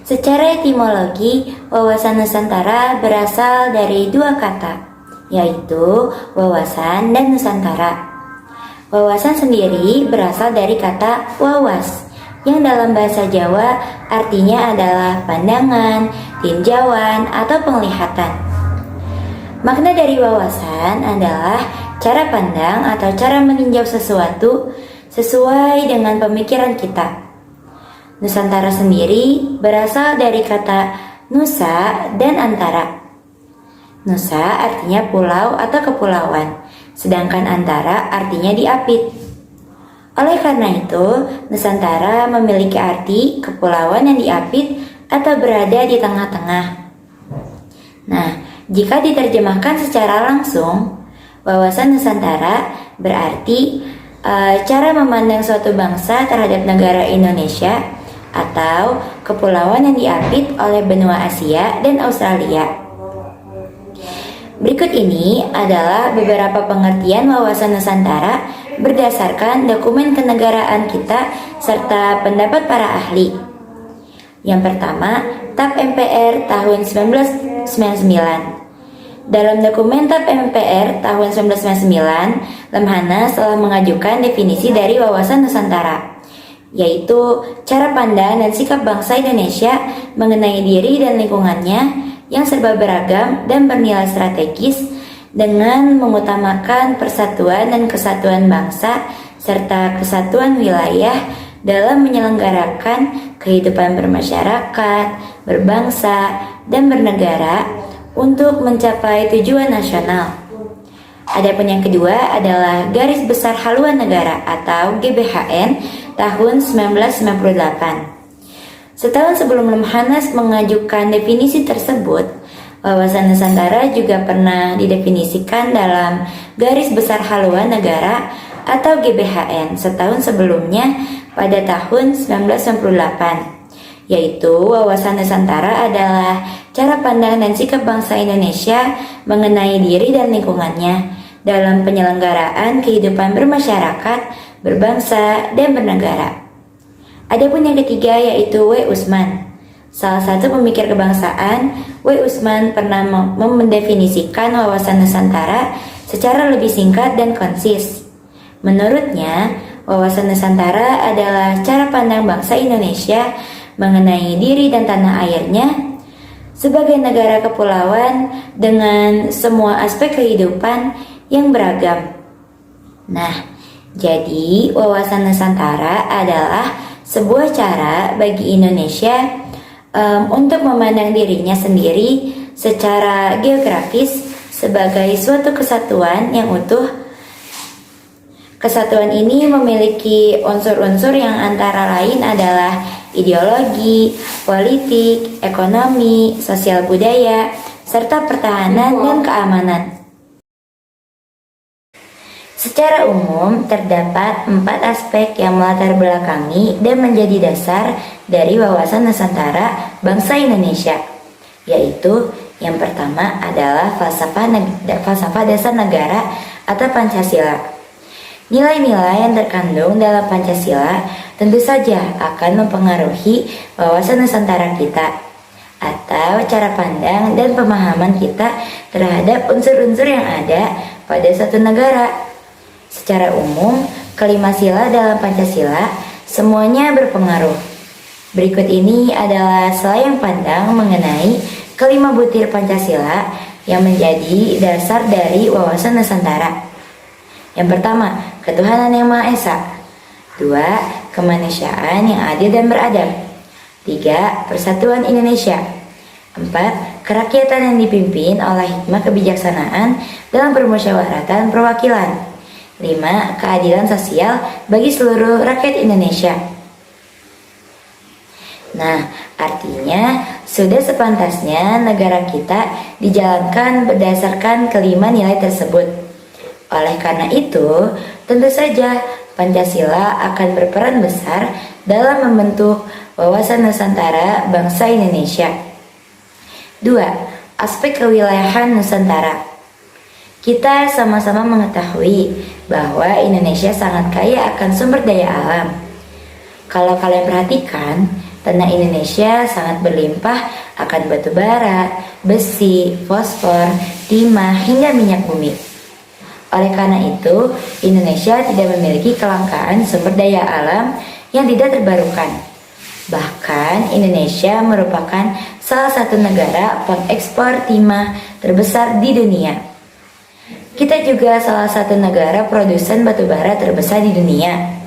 Secara etimologi, wawasan Nusantara berasal dari dua kata, yaitu wawasan dan Nusantara. Wawasan sendiri berasal dari kata wawas, yang dalam bahasa Jawa artinya adalah pandangan, tinjauan, atau penglihatan. Makna dari wawasan adalah cara pandang atau cara meninjau sesuatu sesuai dengan pemikiran kita. Nusantara sendiri berasal dari kata nusa dan antara. Nusa artinya pulau atau kepulauan, sedangkan antara artinya diapit. Oleh karena itu, Nusantara memiliki arti kepulauan yang diapit atau berada di tengah-tengah. Nah, jika diterjemahkan secara langsung, wawasan Nusantara berarti cara memandang suatu bangsa terhadap negara Indonesia atau kepulauan yang diapit oleh benua Asia dan Australia. Berikut ini adalah beberapa pengertian wawasan Nusantara berdasarkan dokumen kenegaraan kita serta pendapat para ahli. Yang pertama, TAP MPR tahun 1999. Dalam dokumen TAP MPR tahun 1999, Lemhanas telah mengajukan definisi dari wawasan Nusantara, yaitu cara pandang dan sikap bangsa Indonesia mengenai diri dan lingkungannya yang serba beragam dan bernilai strategis dengan mengutamakan persatuan dan kesatuan bangsa serta kesatuan wilayah dalam menyelenggarakan kehidupan bermasyarakat, berbangsa, dan bernegara untuk mencapai tujuan nasional. Adapun yang kedua adalah Garis Besar Haluan Negara atau GBHN tahun 1998. Setahun sebelum Lemhanas mengajukan definisi tersebut, wawasan Nusantara juga pernah didefinisikan dalam Garis Besar Haluan Negara atau GBHN setahun sebelumnya pada tahun 1998, yaitu wawasan Nusantara adalah cara pandang dan sikap bangsa Indonesia mengenai diri dan lingkungannya dalam penyelenggaraan kehidupan bermasyarakat, berbangsa, dan bernegara. Adapun yang ketiga yaitu W. Usman. Salah satu pemikir kebangsaan, W. Usman pernah mendefinisikan wawasan Nusantara secara lebih singkat dan konsis. Menurutnya, wawasan Nusantara adalah cara pandang bangsa Indonesia mengenai diri dan tanah airnya sebagai negara kepulauan dengan semua aspek kehidupan yang beragam. Nah, jadi wawasan Nusantara adalah sebuah cara bagi Indonesia untuk memandang dirinya sendiri secara geografis sebagai suatu kesatuan yang utuh. Kesatuan ini memiliki unsur-unsur yang antara lain adalah ideologi, politik, ekonomi, sosial budaya, serta pertahanan dan keamanan. Secara umum, terdapat 4 aspek yang melatar belakangi dan menjadi dasar dari wawasan Nusantara bangsa Indonesia, yaitu yang pertama adalah falsafah dasar negara atau Pancasila. Nilai-nilai yang terkandung dalam Pancasila tentu saja akan mempengaruhi wawasan Nusantara kita atau cara pandang dan pemahaman kita terhadap unsur-unsur yang ada pada suatu negara. Secara umum, kelima sila dalam Pancasila semuanya berpengaruh. Berikut ini adalah selayang pandang mengenai kelima butir Pancasila yang menjadi dasar dari wawasan Nusantara. Yang pertama, ketuhanan yang Maha Esa. 2. Kemanusiaan yang adil dan beradab. 3. Persatuan Indonesia. 4. Kerakyatan yang dipimpin oleh hikmah kebijaksanaan dalam permusyawaratan perwakilan. 5. Keadilan sosial bagi seluruh rakyat Indonesia. Nah, artinya sudah sepantasnya negara kita dijalankan berdasarkan kelima nilai tersebut. Oleh karena itu, tentu saja Pancasila akan berperan besar dalam membentuk wawasan Nusantara bangsa Indonesia. 2. Aspek kewilayahan Nusantara. Kita sama-sama mengetahui bahwa Indonesia sangat kaya akan sumber daya alam. Kalau kalian perhatikan, Tanah Indonesia sangat berlimpah akan batu bara, besi, fosfor, timah, hingga minyak bumi. Oleh karena itu, Indonesia tidak memiliki kelangkaan sumber daya alam yang tidak terbarukan. Bahkan, Indonesia merupakan salah satu negara pengekspor timah terbesar di dunia. Kita juga salah satu negara produsen batu bara terbesar di dunia.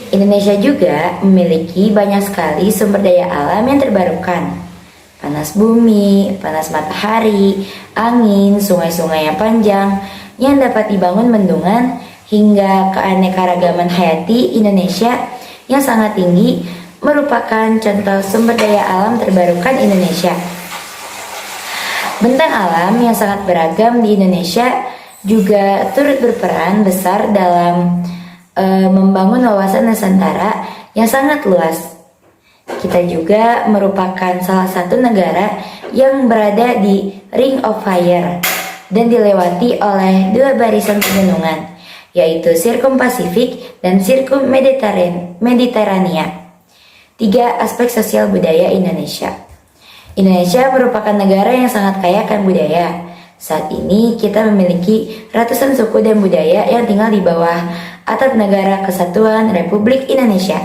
Indonesia juga memiliki banyak sekali sumber daya alam yang terbarukan. Panas bumi, panas matahari, angin, sungai-sungai yang panjang yang dapat dibangun bendungan, hingga keanekaragaman hayati Indonesia yang sangat tinggi merupakan contoh sumber daya alam terbarukan Indonesia. Bentang alam yang sangat beragam di Indonesia juga turut berperan besar dalam membangun wawasan Nusantara yang sangat luas. Kita juga merupakan salah satu negara yang berada di Ring of Fire dan dilewati oleh dua barisan pegunungan, yaitu Sirkum Pasifik dan Sirkum Mediterania. 3 aspek sosial budaya Indonesia. Indonesia merupakan negara yang sangat kaya akan budaya. Saat ini kita memiliki ratusan suku dan budaya yang tinggal di bawah atap Negara Kesatuan Republik Indonesia.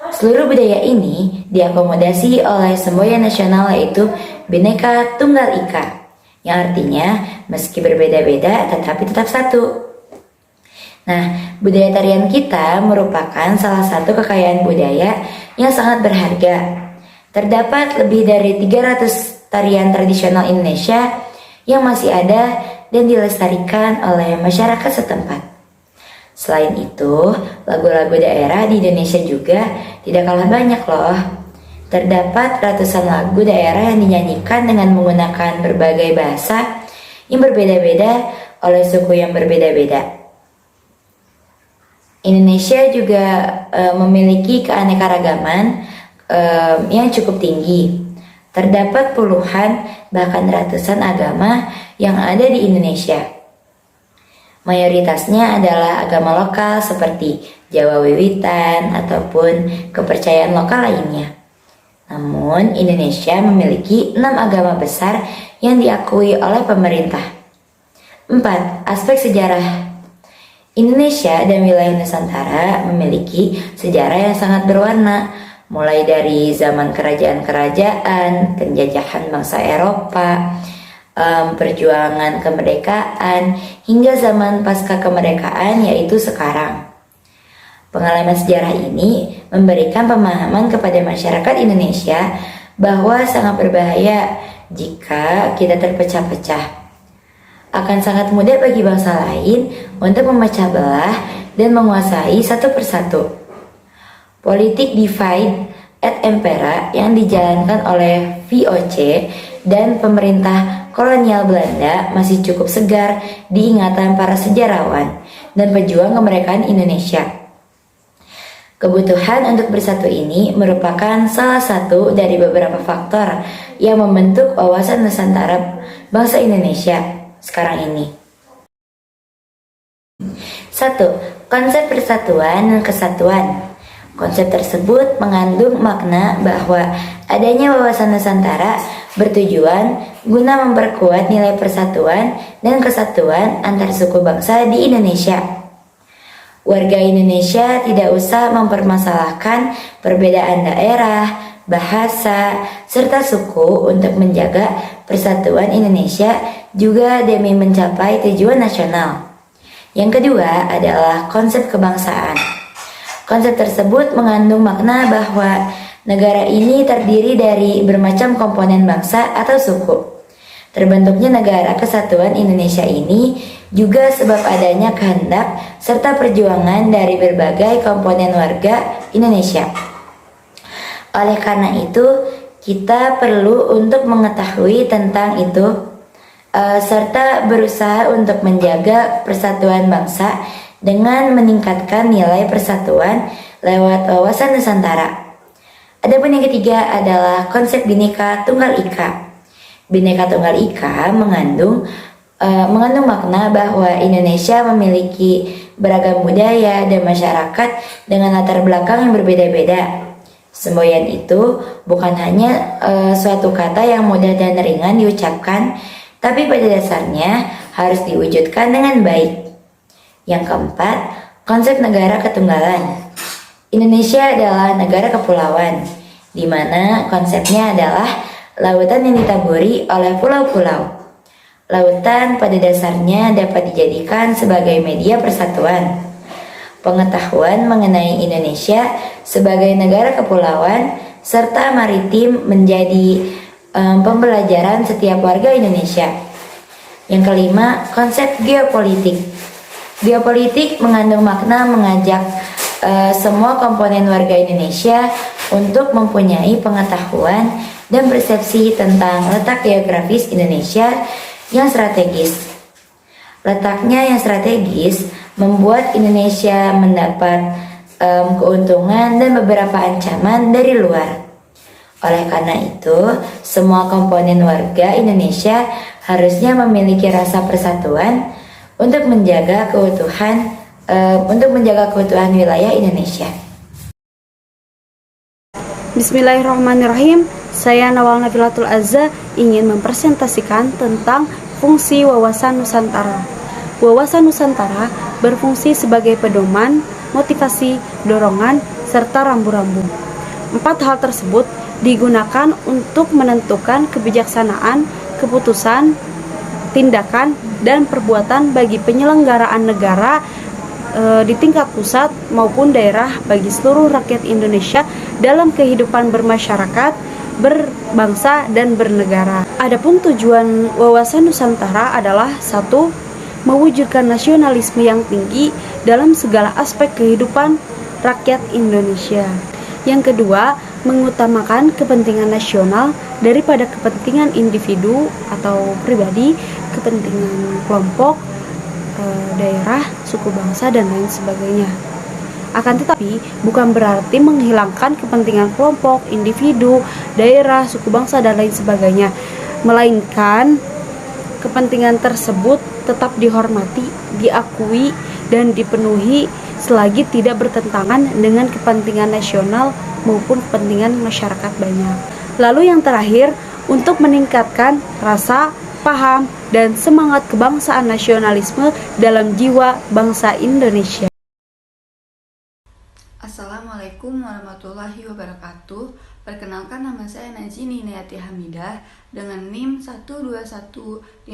Seluruh budaya ini diakomodasi oleh semboyan nasional, yaitu Bhinneka Tunggal Ika, yang artinya meski berbeda-beda tetapi tetap satu. Nah, budaya tarian kita merupakan salah satu kekayaan budaya yang sangat berharga. Terdapat lebih dari 300 tarian tradisional Indonesia yang masih ada dan dilestarikan oleh masyarakat setempat. Selain itu, lagu-lagu daerah di Indonesia juga tidak kalah banyak loh. Terdapat ratusan lagu daerah yang dinyanyikan dengan menggunakan berbagai bahasa yang berbeda-beda oleh suku yang berbeda-beda. Indonesia juga memiliki keanekaragaman yang cukup tinggi. Terdapat puluhan bahkan ratusan agama yang ada di Indonesia. Mayoritasnya adalah agama lokal seperti Jawa Wiwitan ataupun kepercayaan lokal lainnya. Namun, Indonesia memiliki 6 agama besar yang diakui oleh pemerintah. 4. Aspek sejarah. Indonesia dan wilayah Nusantara memiliki sejarah yang sangat berwarna, mulai dari zaman kerajaan-kerajaan, penjajahan bangsa Eropa, perjuangan kemerdekaan, hingga zaman pasca kemerdekaan, yaitu sekarang. Pengalaman sejarah ini memberikan pemahaman kepada masyarakat Indonesia bahwa sangat berbahaya jika kita terpecah-pecah. Akan sangat mudah bagi bangsa lain untuk memecah belah dan menguasai satu persatu. Politik divide et impera yang dijalankan oleh VOC dan pemerintah kolonial Belanda masih cukup segar di ingatan para sejarawan dan pejuang kemerdekaan Indonesia. Kebutuhan untuk bersatu ini merupakan salah satu dari beberapa faktor yang membentuk wawasan Nusantara bangsa Indonesia sekarang ini. 1. Konsep persatuan dan kesatuan. Konsep tersebut mengandung makna bahwa adanya wawasan Nusantara bertujuan guna memperkuat nilai persatuan dan kesatuan antar suku bangsa di Indonesia. Warga Indonesia tidak usah mempermasalahkan perbedaan daerah, bahasa, serta suku untuk menjaga persatuan Indonesia juga demi mencapai tujuan nasional. Yang kedua adalah konsep kebangsaan. Konsep tersebut mengandung makna bahwa negara ini terdiri dari bermacam komponen bangsa atau suku. Terbentuknya Negara Kesatuan Indonesia ini juga sebab adanya kehendak serta perjuangan dari berbagai komponen warga Indonesia. Oleh karena itu, kita perlu untuk mengetahui tentang itu, serta berusaha untuk menjaga persatuan bangsa dengan meningkatkan nilai persatuan lewat wawasan Nusantara. Adapun yang ketiga adalah konsep Bhinneka Tunggal Ika. Bhinneka Tunggal Ika mengandung makna bahwa Indonesia memiliki beragam budaya dan masyarakat dengan latar belakang yang berbeda-beda. Semboyan itu bukan hanya suatu kata yang mudah dan ringan diucapkan, tapi pada dasarnya harus diwujudkan dengan baik. Yang keempat, konsep negara ketunggalan. Indonesia adalah negara kepulauan, di mana konsepnya adalah lautan yang ditaburi oleh pulau-pulau. Lautan pada dasarnya dapat dijadikan sebagai media persatuan. Pengetahuan mengenai Indonesia sebagai negara kepulauan serta maritim menjadi pembelajaran setiap warga Indonesia. Yang kelima, konsep geopolitik. Geopolitik mengandung makna mengajak semua komponen warga Indonesia untuk mempunyai pengetahuan dan persepsi tentang letak geografis Indonesia yang strategis. Letaknya yang strategis membuat Indonesia mendapat keuntungan dan beberapa ancaman dari luar. Oleh karena itu, semua komponen warga Indonesia harusnya memiliki rasa persatuan untuk menjaga keutuhan wilayah Indonesia. Bismillahirrahmanirrahim. Saya Nawal Nabilatul Azza ingin mempresentasikan tentang fungsi wawasan Nusantara. Wawasan Nusantara berfungsi sebagai pedoman, motivasi, dorongan, serta rambu-rambu. 4 hal tersebut digunakan untuk menentukan kebijaksanaan, keputusan, tindakan, dan perbuatan bagi penyelenggaraan negara di tingkat pusat maupun daerah bagi seluruh rakyat Indonesia dalam kehidupan bermasyarakat, berbangsa, dan bernegara. Adapun tujuan wawasan Nusantara adalah 1. Mewujudkan nasionalisme yang tinggi dalam segala aspek kehidupan rakyat Indonesia. Yang kedua, mengutamakan kepentingan nasional daripada kepentingan individu atau pribadi, kepentingan kelompok, daerah, suku bangsa, dan lain sebagainya. Akan tetapi, bukan berarti menghilangkan kepentingan kelompok, individu, daerah, suku bangsa, dan lain sebagainya, melainkan kepentingan tersebut tetap dihormati, diakui, dan dipenuhi selagi tidak bertentangan dengan kepentingan nasional maupun kepentingan masyarakat banyak. Lalu yang terakhir, untuk meningkatkan rasa, paham, dan semangat kebangsaan nasionalisme dalam jiwa bangsa Indonesia. Assalamualaikum warahmatullahi wabarakatuh. Perkenalkan, nama saya Najini Nayati Hamidah dengan NIM 12150200143.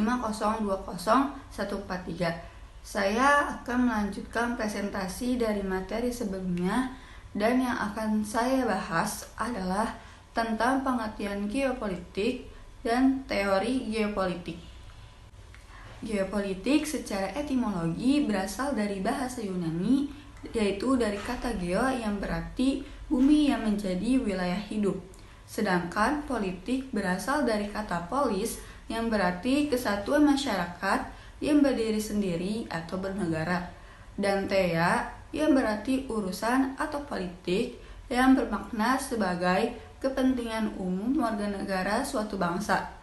Saya akan melanjutkan presentasi dari materi sebelumnya, dan yang akan saya bahas adalah tentang pengertian geopolitik dan teori geopolitik. Geopolitik secara etimologi berasal dari bahasa Yunani, yaitu dari kata geo yang berarti bumi yang menjadi wilayah hidup. Sedangkan politik berasal dari kata polis yang berarti kesatuan masyarakat yang berdiri sendiri atau bernegara. Dan thea yang berarti urusan atau politik yang bermakna sebagai kepentingan umum warga negara suatu bangsa.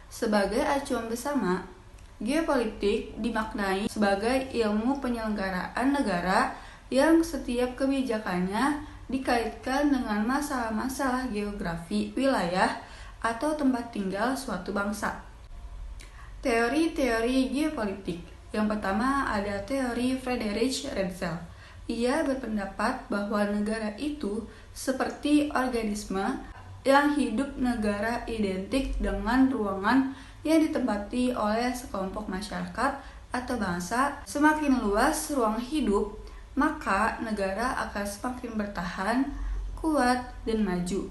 Sebagai acuan bersama, geopolitik dimaknai sebagai ilmu penyelenggaraan negara yang setiap kebijakannya dikaitkan dengan masalah-masalah geografi, wilayah, atau tempat tinggal suatu bangsa. Teori-teori geopolitik. Yang pertama ada teori Friedrich Ratzel. Ia berpendapat bahwa negara itu seperti organisme yang hidup. Negara identik dengan ruangan yang ditempati oleh sekelompok masyarakat atau bangsa. Semakin luas ruang hidup, maka negara akan semakin bertahan, kuat, dan maju.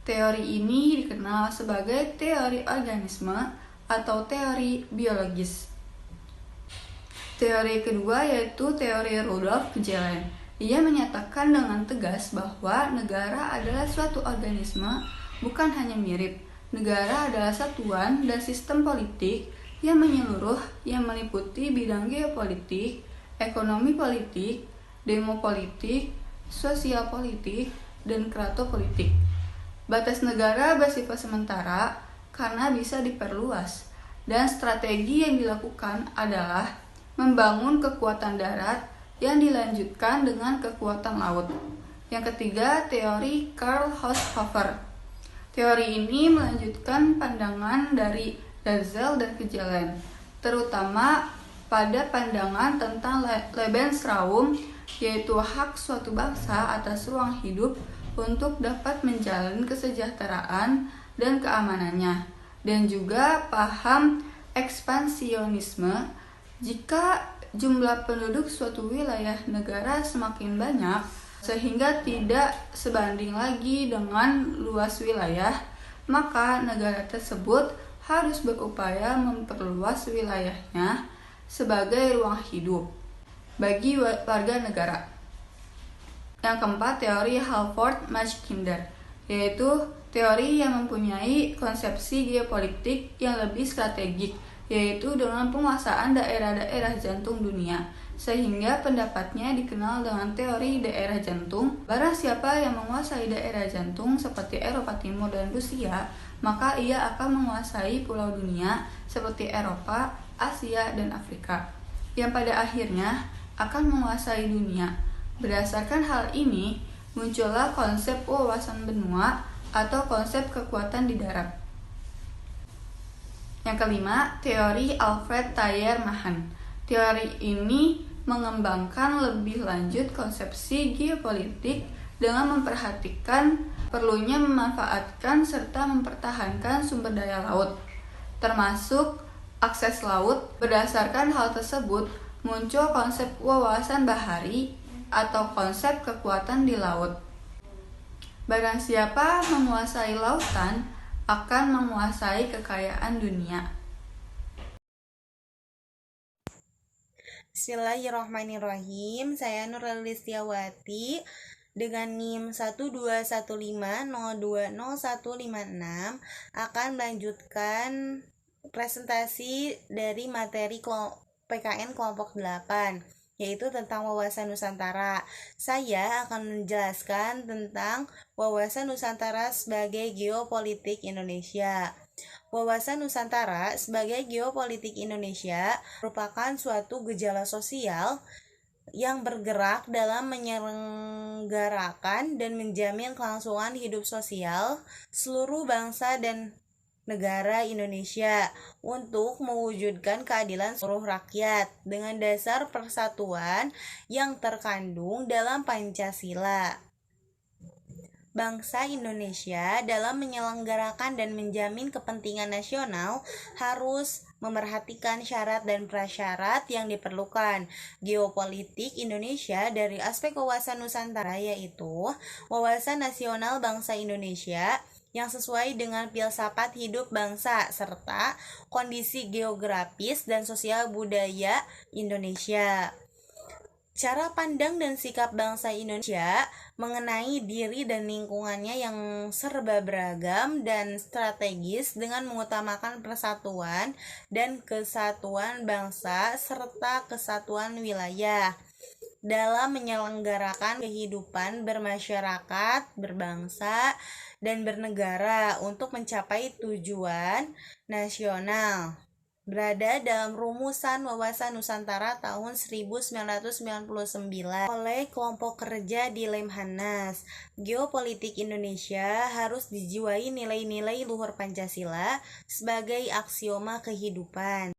Teori ini dikenal sebagai teori organisme atau teori biologis. Teori kedua yaitu teori Rudolf Gehlen. Ia menyatakan dengan tegas bahwa negara adalah suatu organisme, bukan hanya mirip. Negara adalah satuan dan sistem politik yang menyeluruh, yang meliputi bidang geopolitik, ekonomi politik, demopolitik, sosial politik, dan kratopolitik. Batas negara bersifat sementara karena bisa diperluas, dan strategi yang dilakukan adalah membangun kekuatan darat yang dilanjutkan dengan kekuatan laut. Yang ketiga, teori Karl Haushofer. Teori ini melanjutkan pandangan dari Lassalle dan Kejelen, terutama pada pandangan tentang Lebensraum, yaitu hak suatu bangsa atas ruang hidup untuk dapat menjalin kesejahteraan dan keamanannya, dan juga paham ekspansionisme. Jika jumlah penduduk suatu wilayah negara semakin banyak, sehingga tidak sebanding lagi dengan luas wilayah, maka negara tersebut harus berupaya memperluas wilayahnya sebagai ruang hidup bagi warga negara. Yang keempat, teori Halford Marchkinder, yaitu teori yang mempunyai konsepsi geopolitik yang lebih strategik, yaitu dengan penguasaan daerah-daerah jantung dunia, sehingga pendapatnya dikenal dengan teori daerah jantung. Barang siapa yang menguasai daerah jantung seperti Eropa Timur dan Rusia, maka ia akan menguasai pulau dunia seperti Eropa, Asia, dan Afrika, yang pada akhirnya akan menguasai dunia. Berdasarkan hal ini, muncullah konsep wawasan benua atau konsep kekuatan di darat. Yang kelima, teori Alfred Thayer Mahan. Teori ini mengembangkan lebih lanjut konsepsi geopolitik dengan memperhatikan perlunya memanfaatkan serta mempertahankan sumber daya laut, termasuk akses laut. Berdasarkan hal tersebut, muncul konsep wawasan bahari atau konsep kekuatan di laut. Barang siapa menguasai lautan akan menguasai kekayaan dunia. Bismillahirrahmanirrahim. Saya Nurul Listiawati dengan NIM 12150200156 akan melanjutkan presentasi dari materi PKN kelompok 8, yaitu tentang wawasan Nusantara. Saya akan menjelaskan tentang wawasan Nusantara sebagai geopolitik Indonesia. Wawasan Nusantara sebagai geopolitik Indonesia merupakan suatu gejala sosial yang bergerak dalam menyelenggarakan dan menjamin kelangsungan hidup sosial seluruh bangsa dan negara Indonesia untuk mewujudkan keadilan seluruh rakyat dengan dasar persatuan yang terkandung dalam Pancasila. Bangsa Indonesia dalam menyelenggarakan dan menjamin kepentingan nasional harus memerhatikan syarat dan prasyarat yang diperlukan. Geopolitik Indonesia dari aspek wawasan Nusantara yaitu wawasan nasional bangsa Indonesia yang sesuai dengan filsafat hidup bangsa serta kondisi geografis dan sosial budaya Indonesia. Cara pandang dan sikap bangsa Indonesia mengenai diri dan lingkungannya yang serba beragam dan strategis dengan mengutamakan persatuan dan kesatuan bangsa serta kesatuan wilayah dalam menyelenggarakan kehidupan bermasyarakat, berbangsa, dan bernegara untuk mencapai tujuan nasional. Berada dalam rumusan wawasan Nusantara tahun 1999 oleh kelompok kerja di Lemhanas. Geopolitik Indonesia harus dijiwai nilai-nilai luhur Pancasila sebagai aksioma kehidupan.